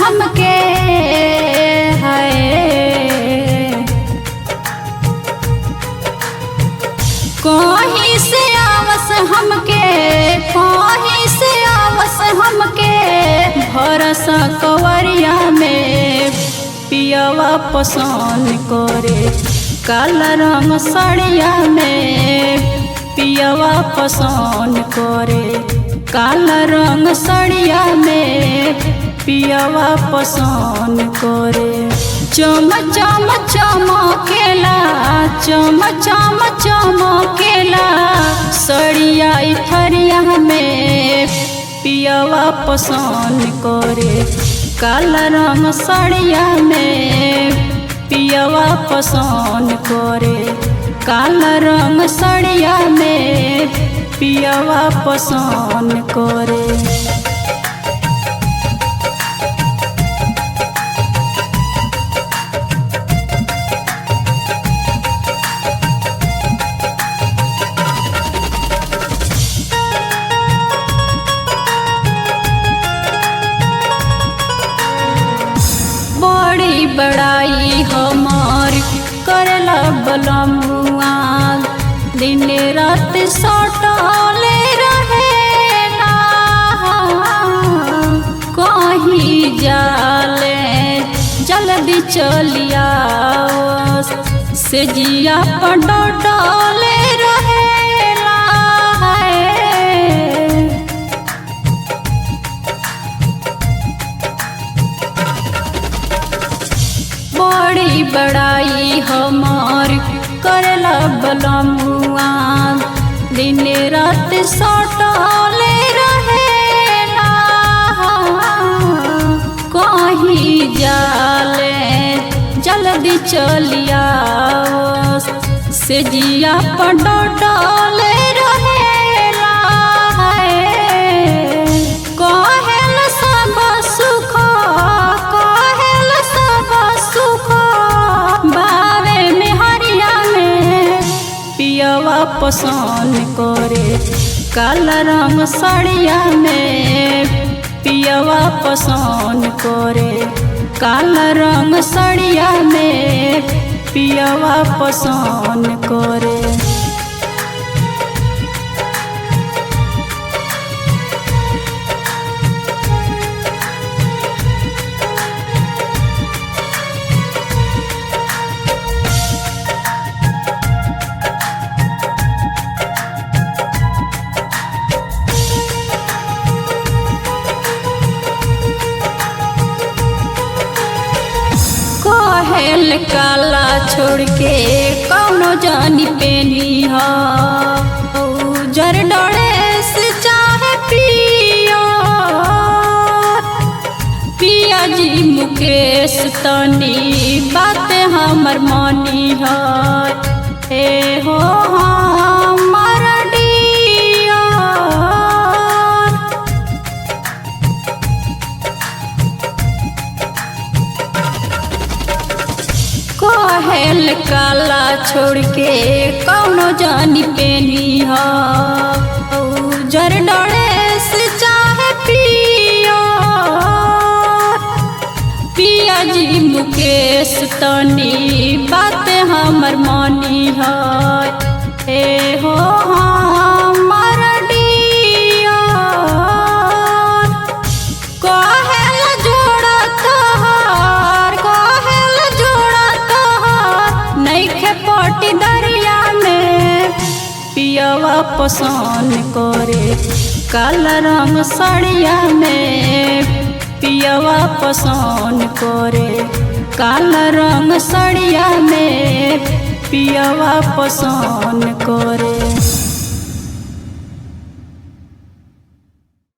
हमके है, कहीं से आवस हमके, कहीं से आवस हमके भरसा कवरिया में पियवा पसंद करे काला रंग सड़िया में पियवा पसंद करे काला रंग सड़िया में पियवा पसंद करे। चम चम चमकेला चम चम चमकेला सड़िया थरिया में पियवा पसंद करे काला रंग सड़िया में पियवा पसंद करे काला रंग सड़िया में पियवा पसंद करे। बड़ी बड़ाई हमार करला बलमुआ दिन रात सटले रहेला, कहीं जाले जल्दी चलिया से जिया पर डटले रहेला। बड़ी बड़ाई हमार करला बलमुआ दिन रात सटले रहेला, कहीं जाले जल्दी चलिया से जिया पर डटले रहेला। कहेल सब सुख कहेल सब सुख बावे में हरिया में पियवा पसंद करे काला रंग सड़िया में पियवा पसंद करे काला रंग सड़िया में पियवा पसंद करे। कहेल काला छोड़ के कौनो जानी पेनी हा जर डरे से चाहे पिया पिया जी मुकेश तनी बात हमर मानी हा हे हो हमर डिया। कहेल काला छोड़ के कौनो जानी पेनी हा जर डरे से चाहे पिया पिया जी मुकेश तनी बात हमर मानी हा हे हो हमर डिया। कहेल जोड़ा तोहार कहेल जोड़ा तोहार नइखे पटी दरिया में पियवा पसंद करे काला रंग सड़िया में पियवा पसंद करे काला रंग सड़िया में पियवा पसंद करे।